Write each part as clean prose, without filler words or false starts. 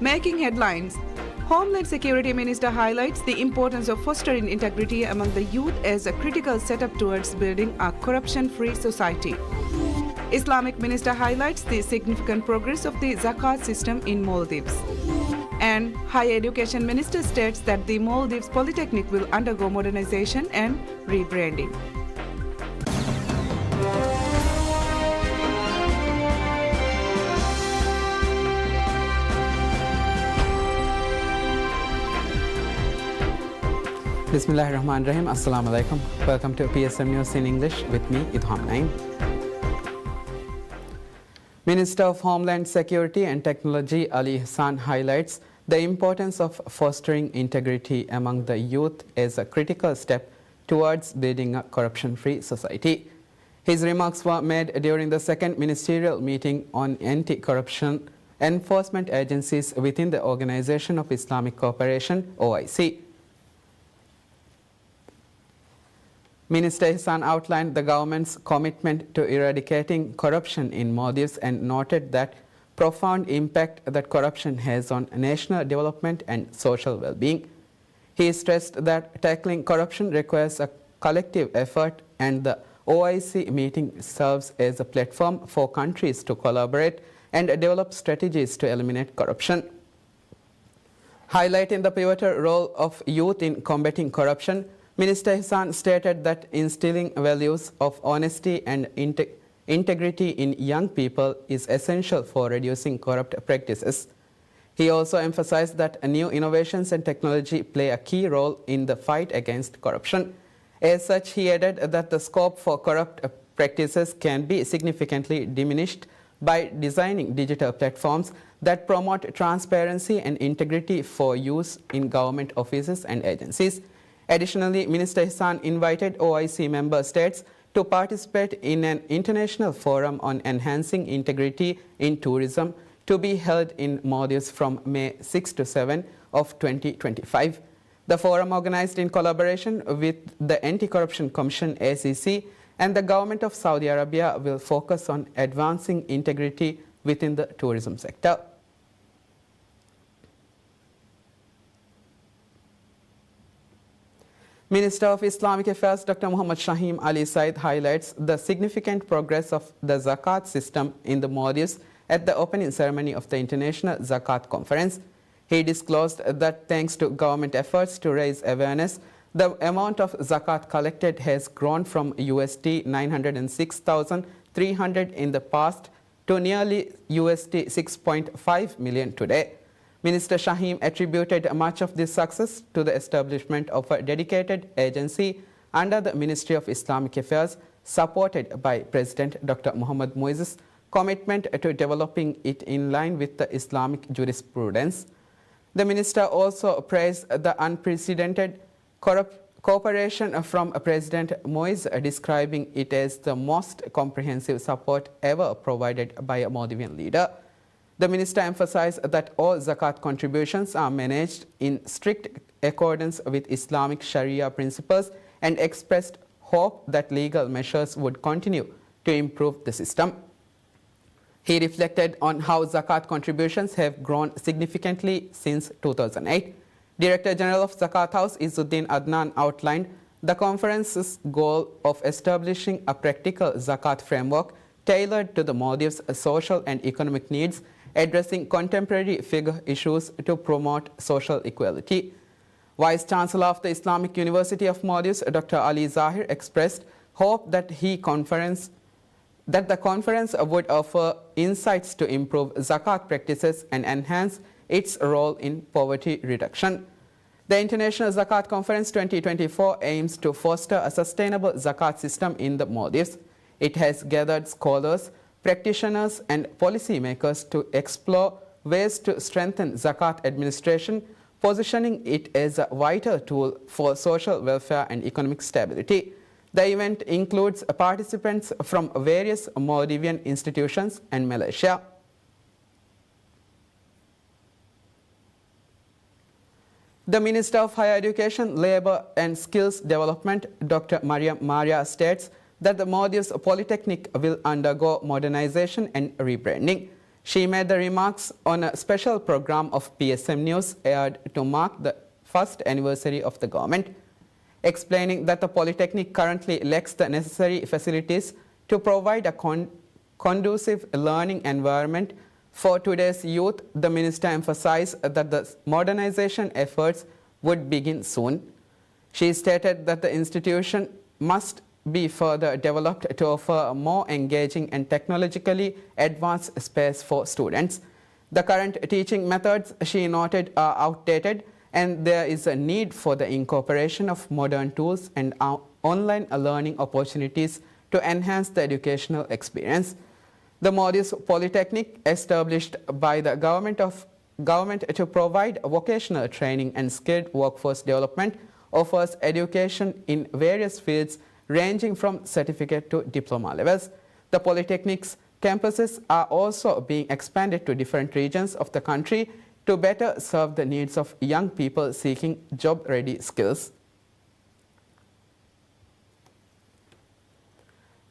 Making headlines. Homeland Security Minister highlights the importance of fostering integrity among the youth as a critical setup towards building a corruption-free society. Islamic Minister highlights the significant progress of the Zakat system in Maldives. And Higher Education Minister states that the Maldives Polytechnic will undergo modernization and rebranding. Bismillahirrahmanirrahim. Assalamu alaikum. Welcome to PSM News in English with me, Idham Naim. Minister of Homeland Security and Technology Ali Ihsan highlights the importance of fostering integrity among the youth as a critical step towards building a corruption-free society. His remarks were made during the second ministerial meeting on anti-corruption enforcement agencies within the Organization of Islamic Cooperation, OIC. Minister Ihsan outlined the government's commitment to eradicating corruption in Maldives and noted that profound impact that corruption has on national development and social well-being. He stressed that tackling corruption requires a collective effort, and the OIC meeting serves as a platform for countries to collaborate and develop strategies to eliminate corruption. Highlighting the pivotal role of youth in combating corruption, Minister Ihsan stated that instilling values of honesty and integrity in young people is essential for reducing corrupt practices. He also emphasized that new innovations and technology play a key role in the fight against corruption. As such, he added that the scope for corrupt practices can be significantly diminished by designing digital platforms that promote transparency and integrity for use in government offices and agencies. Additionally, Minister Ihsan invited OIC member states to participate in an international forum on enhancing integrity in tourism to be held in Maldives from May 6 to 7 of 2025. The forum, organized in collaboration with the Anti-Corruption Commission ACC and the Government of Saudi Arabia, will focus on advancing integrity within the tourism sector. Minister of Islamic Affairs Dr. Muhammad Shaheen Ali Said highlights the significant progress of the Zakat system in the Maldives at the opening ceremony of the International Zakat Conference. He disclosed that thanks to government efforts to raise awareness, the amount of Zakat collected has grown from USD 906,300 in the past to nearly USD 6.5 million today. Minister Shaheen attributed much of this success to the establishment of a dedicated agency under the Ministry of Islamic Affairs, supported by President Dr. Mohamed Moises' commitment to developing it in line with the Islamic jurisprudence. The minister also praised the unprecedented cooperation from President Moise, describing it as the most comprehensive support ever provided by a Maldivian leader. The minister emphasized that all Zakat contributions are managed in strict accordance with Islamic Sharia principles and expressed hope that legal measures would continue to improve the system. He reflected on how Zakat contributions have grown significantly since 2008. Director General of Zakat House Izzuddin Adnan outlined the conference's goal of establishing a practical Zakat framework tailored to the Maldives' social and economic needs, addressing contemporary figure issues to promote social equality. Vice Chancellor of the Islamic University of Maldives, Dr. Ali Zahir, expressed hope that the conference would offer insights to improve Zakat practices and enhance its role in poverty reduction. The International Zakat Conference 2024 aims to foster a sustainable Zakat system in the Maldives. It has gathered scholars, practitioners and policymakers to explore ways to strengthen Zakat administration, positioning it as a vital tool for social welfare and economic stability. The event includes participants from various Maldivian institutions and Malaysia. The Minister of Higher Education, Labour and Skills Development, Dr. Mariam Maria, states that the Maldives Polytechnic will undergo modernization and rebranding. She made the remarks on a special program of PSM News aired to mark the first anniversary of the government, explaining that the Polytechnic currently lacks the necessary facilities to provide a conducive learning environment for today's youth. The minister emphasized that the modernization efforts would begin soon. She stated that the institution must be further developed to offer a more engaging and technologically advanced space for students. The current teaching methods, she noted, are outdated, and there is a need for the incorporation of modern tools and online learning opportunities to enhance the educational experience. The Modi's Polytechnic, established by the government to provide vocational training and skilled workforce development, offers education in various fields ranging from certificate to diploma levels. The Polytechnic's campuses are also being expanded to different regions of the country to better serve the needs of young people seeking job-ready skills.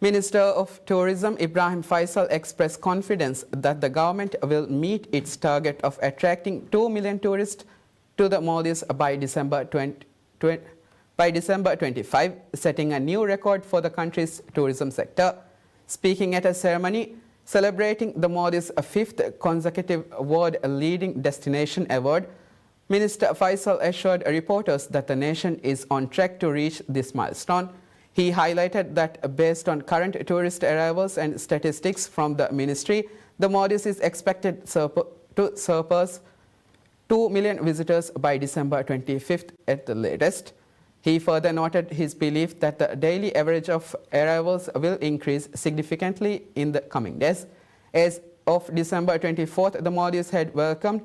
Minister of Tourism Ibrahim Faisal expressed confidence that the government will meet its target of attracting 2 million tourists to the Maldives by December 25, setting a new record for the country's tourism sector. Speaking at a ceremony celebrating the Maldives' fifth consecutive World Leading Destination Award, Minister Faisal assured reporters that the nation is on track to reach this milestone. He highlighted that based on current tourist arrivals and statistics from the ministry, the Maldives is expected to surpass 2 million visitors by December 25th at the latest. He further noted his belief that the daily average of arrivals will increase significantly in the coming days. As of December 24th, the Maldives had welcomed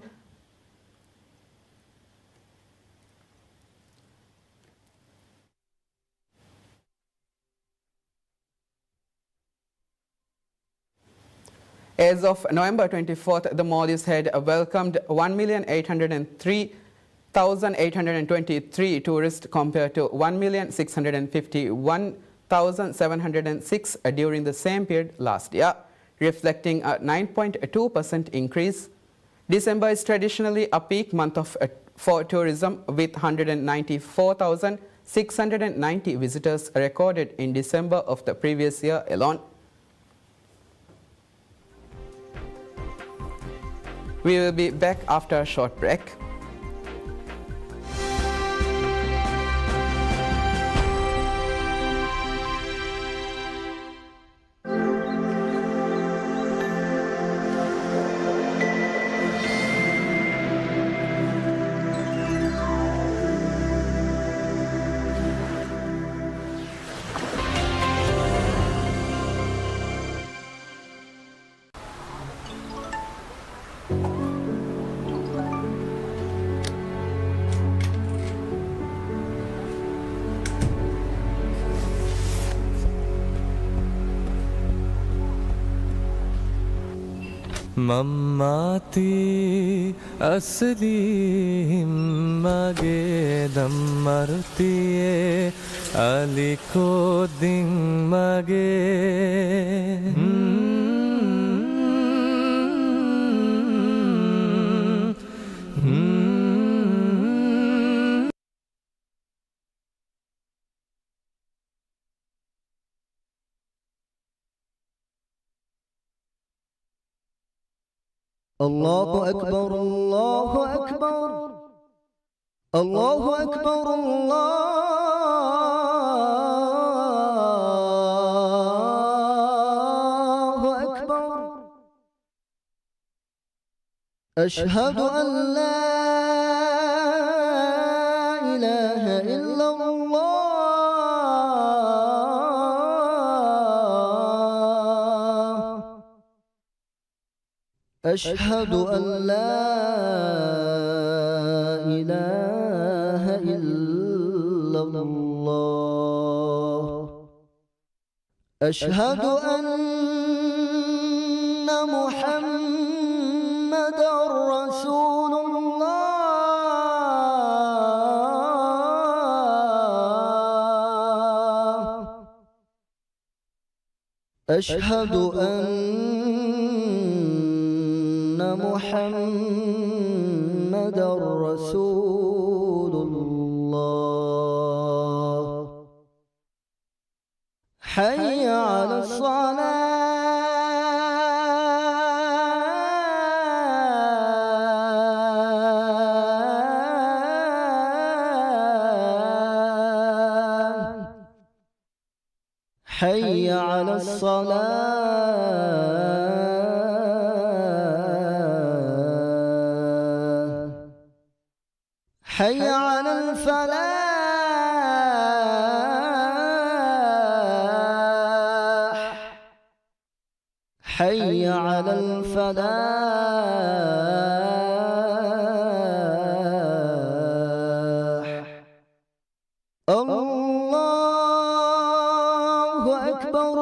As of November 24th, the Maldives had welcomed 1,803,823 tourists compared to 1,651,706 during the same period last year, reflecting a 9.2% increase. December is traditionally a peak month for tourism, with 194,690 visitors recorded in December of the previous year alone. We will be back after a short break. මම්මාති අසලීම්මගේ දම්මරුතියේ අලිකෝදින්මගේ الله أكبر الله أكبر الله أكبر الله أكبر أشهد أن لا إله إلا الله أشهد أن لا إله إلا الله أشهد أن محمدا رسول الله أشهد أن محمد رسول الله حي على الصلاة حي على الصلاة حي على الفلاح حي على الفلاح الله أكبر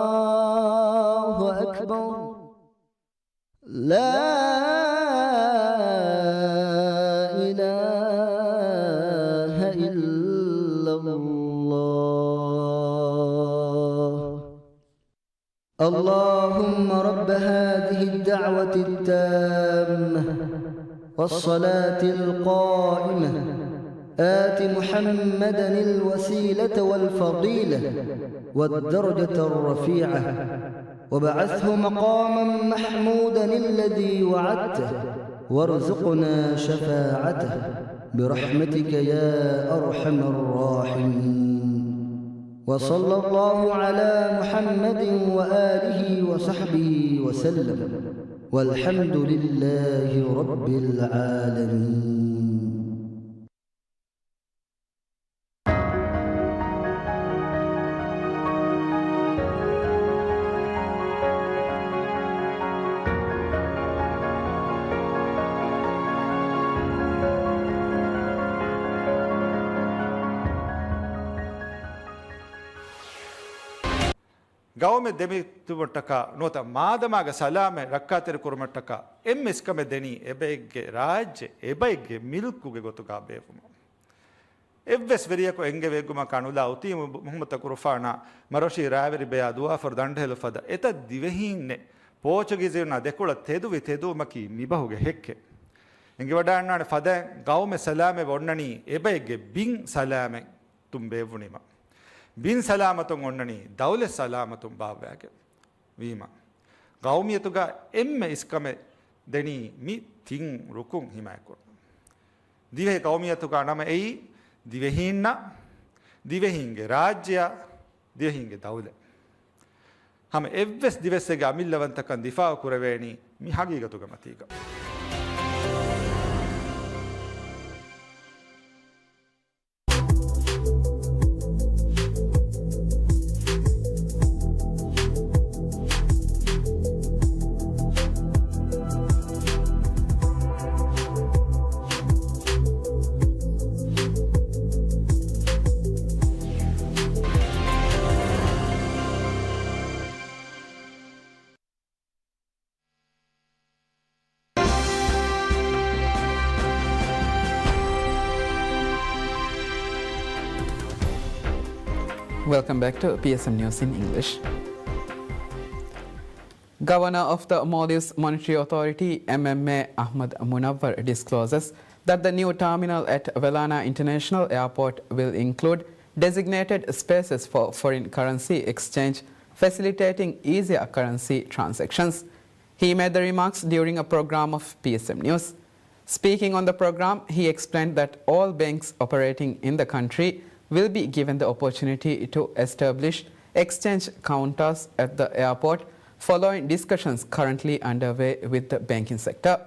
الله أكبر لا إله إلا الله اللهم رب هذه الدعوة التامة والصلاة القائمة آت محمدا الوسيلة والفضيلة والدرجة الرفيعة وبعثه مقاما محمودا الذي وعدته وارزقنا شفاعته برحمتك يا أرحم الراحمين وصلى الله على محمد وآله وصحبه وسلم والحمد لله رب العالمين. ಗೌಮೆ ದೆಮಿತುಮಟ್ಟಕ ನೋತ ಮಾದಮಾಗ ಸಲಾಮೆ ರಕ್ಕಾತೆರು ಕುರುಮಟ್ಟಕ ಎಮ್ಮೆಸ್ಕಮೆ ದೆನಿ ಎಬೆಗ್ಗೆ ರಾಜ್ಯ ಎಬೈಗ್ಗೆ ಮಿಲ್ಕುಗೆ ಗೊತ್ತುಗ ಬೇಫುಮ ಎವ್ವೆಸ್ ವೆರಿಯಕು ಎಂಗೆ ವೇಗುಮ ಕಾಣುಲ ಉತಿ ಮುಹಮ್ಮದ ಕುರುಫಾಣ ಮರೋಶಿ ರಾವೆರಿ ಬೆಯ ದುಆಫರ್ ದಂಡೆಲು ಫದ ಎತ ದಿವೆಹಿನ್ನೆ ಪೋರ್ಚುಗೀಸಿನ ದೆಕುಳ ತೆದು ಮಕಿ ಮಿಬಹುಗೆ ಹೆಕ್ಕೆ ಎಂಗೆ ವಡಾಣ್ಣಾಣೆ ಫದ ಗೌಮೆ ಸಲಾಮೆ ಒಣ್ಣನಿ ಎಬೈಗ್ಗೆ being ಸಲಾಮೆ ತುಂಬೇವುಣಿಮ bin ಸಲಾಮತುಂ ಒಣ್ಣನಿ ದೌಲೆ ಸಲಾಮತುಂ ಬಾವ್ಯಾಗೆ ವೀಮ ಗೌಮಿಯತುಗ ಎಮ್ಮೆ ಇಸ್ಕಮೆ ದೆನಿ ಮಿ ತಿಂಗ್ ರುಕುಂ ಹಿಮಾಯಕುರ್ ದಿವೆ ಗೌಮಿಯತುಗ ನಮ ಎಯಿ ದಿವೆಹಿನ್ನ ದಿವೆಹಿಂಗೆ ರಾಜ್ಯ ದಿವೆಹಿಂಗೆ ದೌಲೆ ಹಮ ಎವ್ವೆಸ್ ದಿವೆಸ್ಸೆಗೆ ಅಮಿಲ್ಲವಂತಕನ್ ದಿಫಾ ಕುರವೇಣಿ ಮಿ ಹಗೀಗತುಗ ಮತೀಗ Welcome back to PSM News in English. Governor of the Maldives Monetary Authority, MMA Ahmad Munawwar, discloses that the new terminal at Velana International Airport will include designated spaces for foreign currency exchange, facilitating easier currency transactions. He made the remarks during a program of PSM News. Speaking on the program, he explained that all banks operating in the country will be given the opportunity to establish exchange counters at the airport following discussions currently underway with the banking sector.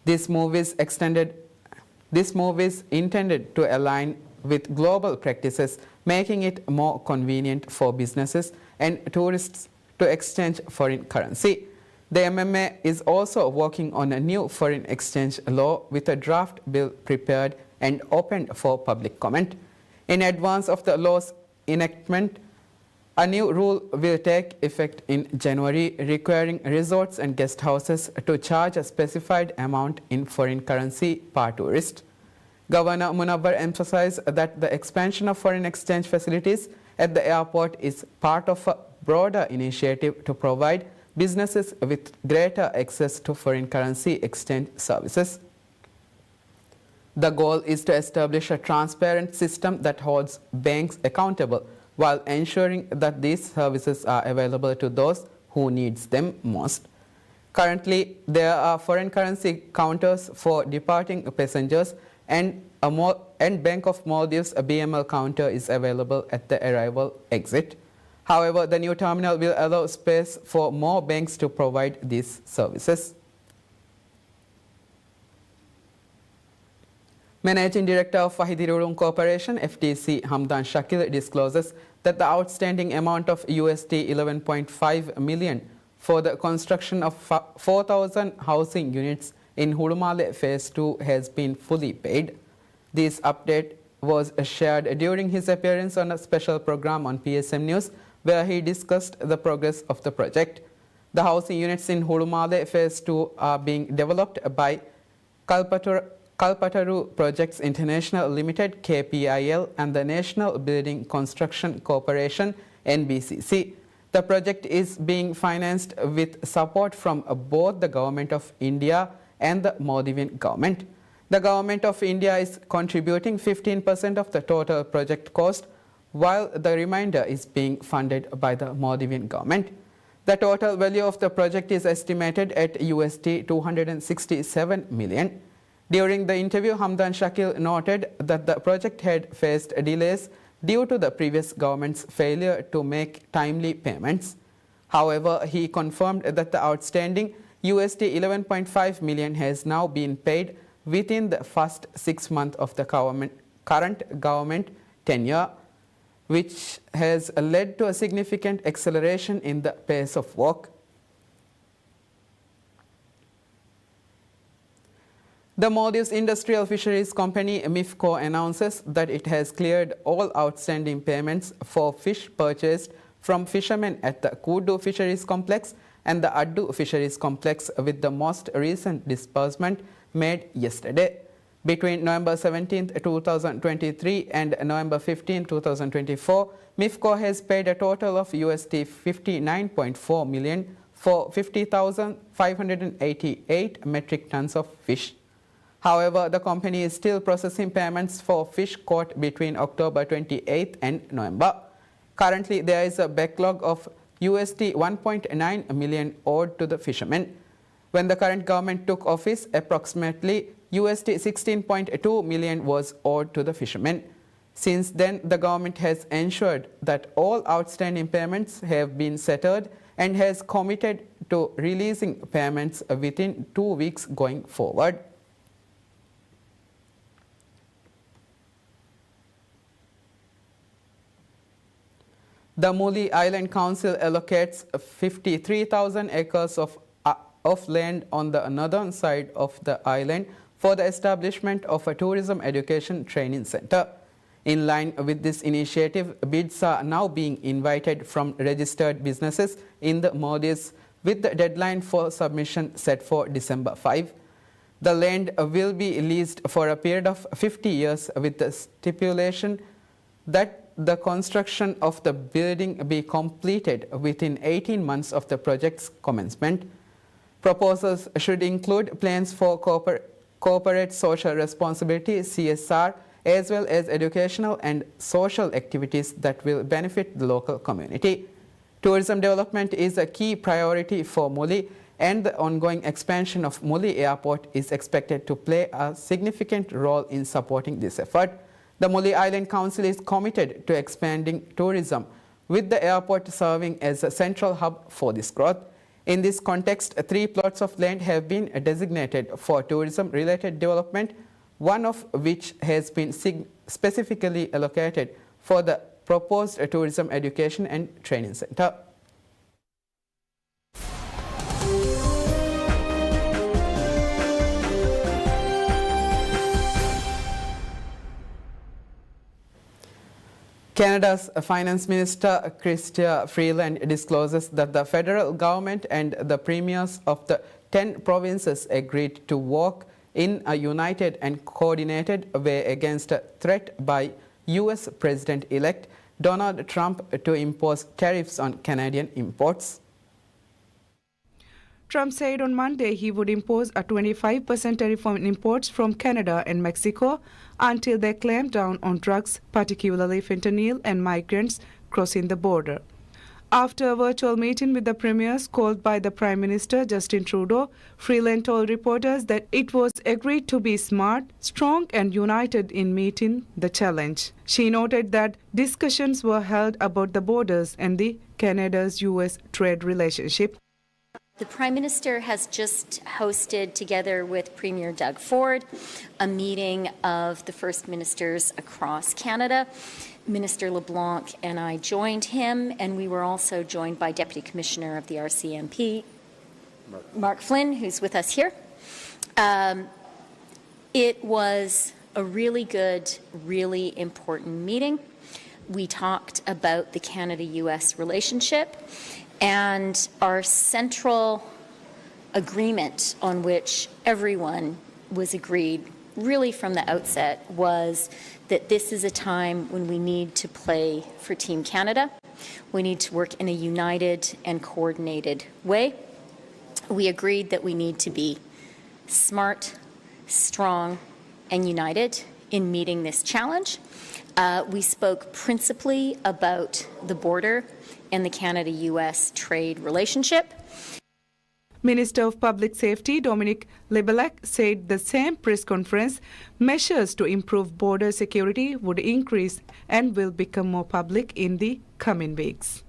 This move is intended to align with global practices, making it more convenient for businesses and tourists to exchange foreign currency. The MMA is also working on a new foreign exchange law with a draft bill prepared and opened for public comment. In advance of the law's enactment, a new rule will take effect in January, requiring resorts and guest houses to charge a specified amount in foreign currency per tourist. Governor Munawar emphasized that the expansion of foreign exchange facilities at the airport is part of a broader initiative to provide businesses with greater access to foreign currency exchange services. The goal is to establish a transparent system that holds banks accountable while ensuring that these services are available to those who needs them most. Currently, there are foreign currency counters for departing passengers and Bank of Maldives a BML counter is available at the arrival exit. However, the new terminal will allow space for more banks to provide these services. Managing Director of Wahidirulung Corporation, FTC, Hamdan Shakil, discloses that the outstanding amount of USD 11.5 million for the construction of 4,000 housing units in Hurumale Phase 2 has been fully paid. This update was shared during his appearance on a special program on PSM News, where he discussed the progress of the project. The housing units in Hurumale Phase 2 are being developed by Kalpataru Projects International Limited KPIL and the National Building Construction Corporation NBCC. The project is being financed with support from both the Government of India and the Maldivian government. The Government of India is contributing 15% of the total project cost, while the remainder is being funded by the Maldivian government. The total value of the project is estimated at USD 267 million. During the interview, Hamdan Shakil noted that the project had faced delays due to the previous government's failure to make timely payments. However, he confirmed that the outstanding USD 11.5 million has now been paid within the first 6 months of the current government tenure, which has led to a significant acceleration in the pace of work. The Maldives Industrial Fisheries Company, MIFCO, announces that it has cleared all outstanding payments for fish purchased from fishermen at the Kudu Fisheries Complex and the Addu Fisheries Complex, with the most recent disbursement made yesterday. Between November 17, 2023 and November 15, 2024, MIFCO has paid a total of USD 59.4 million for 50,588 metric tons of fish. However, the company is still processing payments for fish caught between October 28 and November. Currently, there is a backlog of USD 1.9 million owed to the fishermen. When the current government took office, approximately USD 16.2 million was owed to the fishermen. Since then, the government has ensured that all outstanding payments have been settled and has committed to releasing payments within 2 weeks going forward. The Muli Island Council allocates 53,000 acres of land on the northern side of the island for the establishment of a tourism education training center. In line with this initiative, bids are now being invited from registered businesses in the Maldives, with the deadline for submission set for December 5. The land will be leased for a period of 50 years with the stipulation that the construction of the building be completed within 18 months of the project's commencement. Proposals should include plans for corporate social responsibility (CSR), as well as educational and social activities that will benefit the local community. Tourism development is a key priority for Muli, and the ongoing expansion of Muli Airport is expected to play a significant role in supporting this effort. The Muli Island Council is committed to expanding tourism, with the airport serving as a central hub for this growth. In this context, 3 plots of land have been designated for tourism-related development, one of which has been specifically allocated for the proposed tourism education and training center. Canada's Finance Minister Chrystia Freeland discloses that the federal government and the premiers of the 10 provinces agreed to work in a united and coordinated way against a threat by US President-elect Donald Trump to impose tariffs on Canadian imports. Trump said on Monday he would impose a 25% tariff on imports from Canada and Mexico until they clamp down on drugs, particularly fentanyl, and migrants crossing the border. After a virtual meeting with the premiers called by the Prime Minister Justin Trudeau, Freeland told reporters that it was agreed to be smart, strong and united in meeting the challenge. She noted that discussions were held about the borders and the Canada's-US trade relationship. The Prime Minister has just hosted, together with Premier Doug Ford, a meeting of the First Ministers across Canada. Minister LeBlanc and I joined him, and we were also joined by Deputy Commissioner of the RCMP, Mark Flynn, who's with us here. It was a really good, really important meeting. We talked about the Canada-US relationship, and our central agreement on which everyone was agreed really from the outset was that this is a time when we need to play for Team Canada. We need to work in a united and coordinated way. We agreed that we need to be smart, strong, and united in meeting this challenge. We spoke principally about the border and the Canada-US trade relationship. Minister of Public Safety Dominic Lebelec said the same press conference measures to improve border security would increase and will become more public in the coming weeks.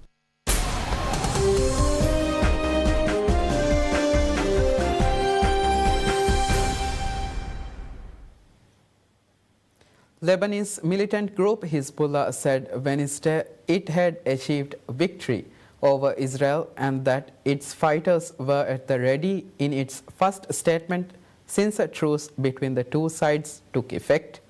Lebanese militant group Hezbollah said Wednesday it had achieved victory over Israel and that its fighters were at the ready in its first statement since a truce between the two sides took effect.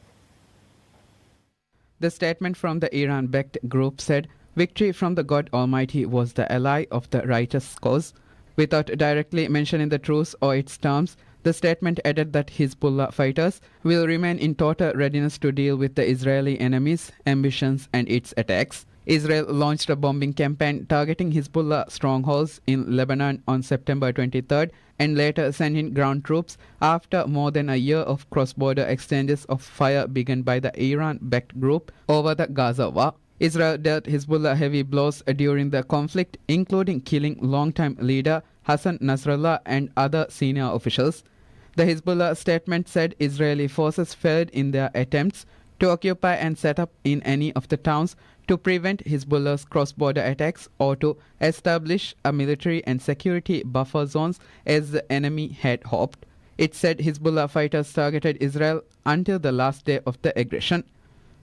The statement from the Iran-backed group said victory from the God Almighty was the ally of the righteous cause. Without directly mentioning the truce or its terms, the statement added that Hezbollah fighters will remain in total readiness to deal with the Israeli enemies, ambitions and its attacks. Israel launched a bombing campaign targeting Hezbollah strongholds in Lebanon on September 23rd and later sent in ground troops after more than a year of cross-border exchanges of fire begun by the Iran-backed group over the Gaza war. Israel dealt Hezbollah heavy blows during the conflict, including killing longtime leader Hassan Nasrallah and other senior officials. The Hezbollah statement said Israeli forces failed in their attempts to occupy and set up in any of the towns to prevent Hezbollah's cross-border attacks or to establish a military and security buffer zones as the enemy had hoped. It said Hezbollah fighters targeted Israel until the last day of the aggression.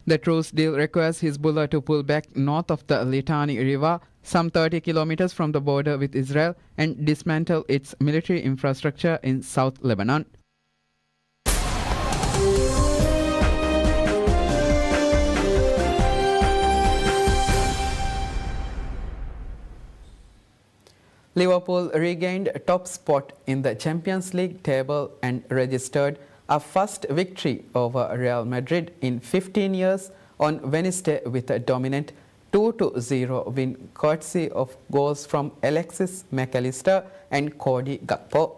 The truce deal requires Hezbollah to pull back north of the Litani River, some 30 kilometers from the border with Israel, and dismantle its military infrastructure in South Lebanon. Liverpool regained top spot in the Champions League table and registered a first victory over Real Madrid in 15 years on Wednesday with a dominant 2-0 win courtesy of goals from Alexis McAllister and Cody Gakpo.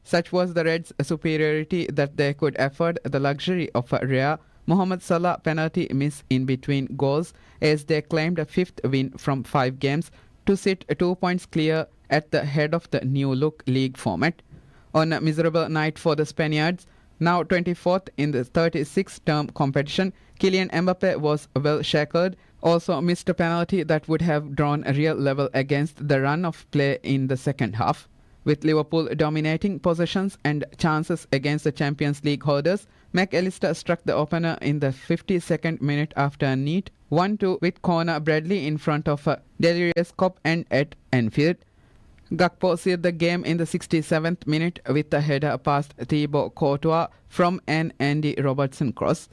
Such was the Reds' superiority that they could afford the luxury of a rare Mohamed Salah penalty miss in between goals as they claimed a fifth win from 5 games to sit 2 points clear at the head of the new-look league format. On a miserable night for the Spaniards, now 24th in the 36th-term competition, Kylian Mbappe was well shackled, also missed a penalty that would have drawn a real level against the run of play in the second half. With Liverpool dominating possessions and chances against the Champions League holders, McAllister struck the opener in the 52nd minute after a neat 1-2 with Conor Bradley in front of a delirious Kop and at Anfield. Gakpo sealed the game in the 67th minute with a header past Thibaut Courtois from an Andy Robertson cross.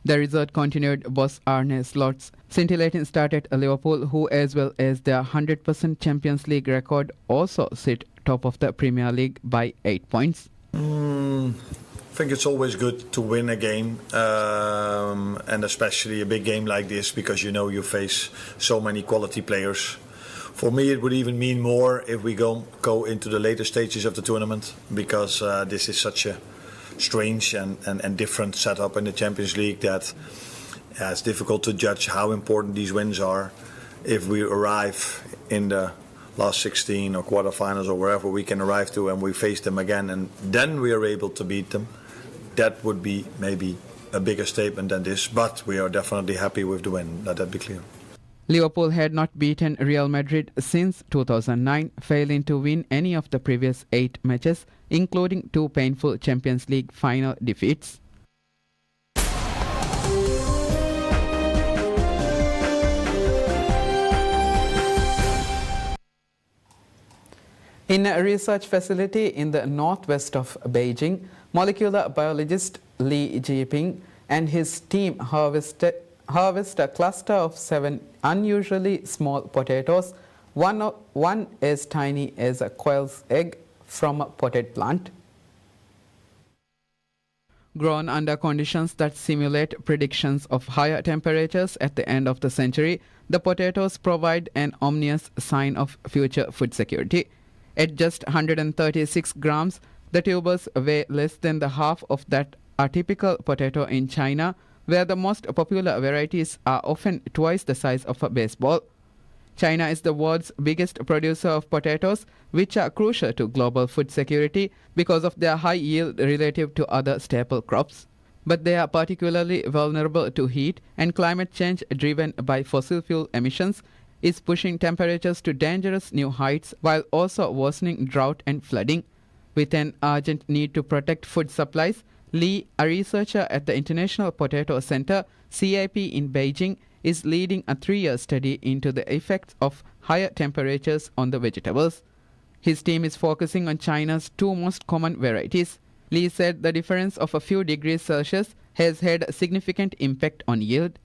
The result continued boss Arne Slot's scintillating start at Liverpool, who as well as their 100% Champions League record also sit top of the Premier League by 8 points. I think it's always good to win a game, and especially a big game like this, because you know you face so many quality players. For me, it would even mean more if we go into the later stages of the tournament, because this is such a strange and different setup in the Champions League that it's difficult to judge how important these wins are. If we arrive in the last 16 or quarterfinals or wherever we can arrive to, and we face them again, and then we are able to beat them, that would be maybe a bigger statement than this. But we are definitely happy with the win. Let that be clear. Liverpool had not beaten Real Madrid since 2009, failing to win any of the previous 8 matches, including 2 painful Champions League final defeats. In a research facility in the northwest of Beijing, molecular biologist Li Jiping and his team harvest a cluster of 7 unusually small potatoes, one as tiny as a quail's egg, from a potted plant. Grown under conditions that simulate predictions of higher temperatures at the end of the century, the potatoes provide an ominous sign of future food security. At just 136 grams, the tubers weigh less than the half of that a typical potato in China, where the most popular varieties are often twice the size of a baseball. China is the world's biggest producer of potatoes, which are crucial to global food security because of their high yield relative to other staple crops. But they are particularly vulnerable to heat, and climate change driven by fossil fuel emissions is pushing temperatures to dangerous new heights while also worsening drought and flooding. With an urgent need to protect food supplies, Li, a researcher at the International Potato Center, CIP in Beijing, is leading a 3-year study into the effects of higher temperatures on the vegetables. His team is focusing on China's 2 most common varieties. Li said the difference of a few degrees Celsius has had a significant impact on yield.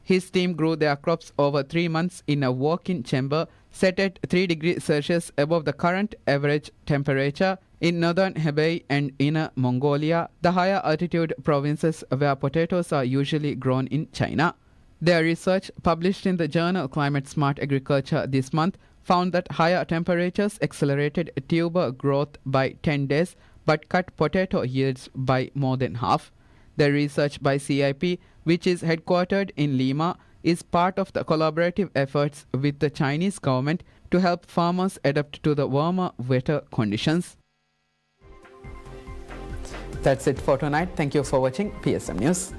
His team grew their crops over 3 months in a walk-in chamber set at 3 degrees Celsius above the current average temperature in northern Hebei and Inner Mongolia, the higher altitude provinces where potatoes are usually grown in China. Their research, published in the journal Climate Smart Agriculture this month, found that higher temperatures accelerated tuber growth by 10 days but cut potato yields by more than half. The research by CIP, which is headquartered in Lima, is part of the collaborative efforts with the Chinese government to help farmers adapt to the warmer, wetter conditions. That's it for tonight. Thank you for watching PSM News.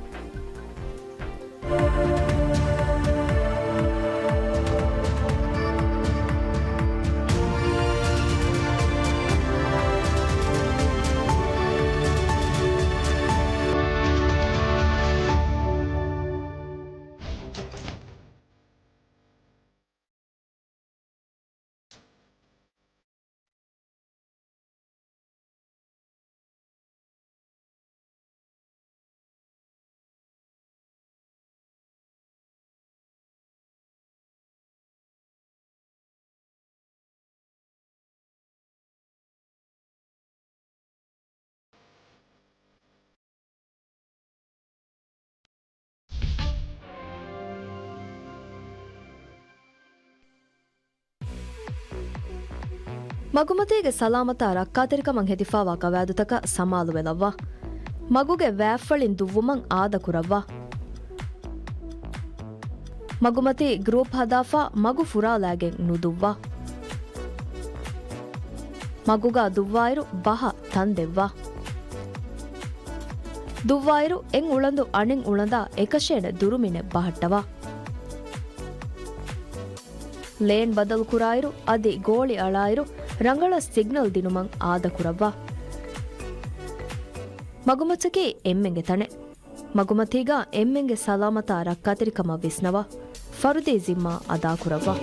ಮಗುಮತಿಗೆ ಸಲಾಮತ ರಕ್ಕಾತಿರಿಕಮಂ ಹೆದಿಫಾವಾ ಕವಾದುತಕ ಸಮಾಲು ವೆಲವ್ವ ಮಗುಗೆ ವ್ಯಾಫಳಿನ್ ದುವ್ವುಮಂ ಆದ ಕುರವ್ವ ಮಗುಮತಿ group ಹದಾಫಾ ಮಗು ಫುರಾಲಾಗೆನ್ ನುದುವ್ವ ಮಗುಗ ದುವ್ವಾಯಿರು ಬಹ ತಂದೆವ್ವ ದುವ್ವಾಯಿರು ಎಂಗ್ ಉಳಂದು ಅಣೆಂಗ್ ಉಳಂದ ಎಕಶೇನೆ ದುರುಮಿನೆ ಬಹಟ್ಟವ lane ಬದಲು ಕುರಾಯಿರು ಅದಿ ಗೋಳಿ ಅಳಾಯಿರು ರಂಗಳ signal ದಿನುಮಂ ಆದ ಕುರವ್ವ ಮಗುಮಚಗೆ ಎಮ್ಮೆಂಗೆ ತಣೆ ಮಗುಮತಿಗ ಎಮ್ಮೆಂಗೆ ಸಲಾಮತ ರಕ್ಕಾತಿರಿಕಮ ವಿಸ್ನವ ಫರುದೇ ಜಿಮ್ಮಾ ಅದಾ ಕುರವ್ವ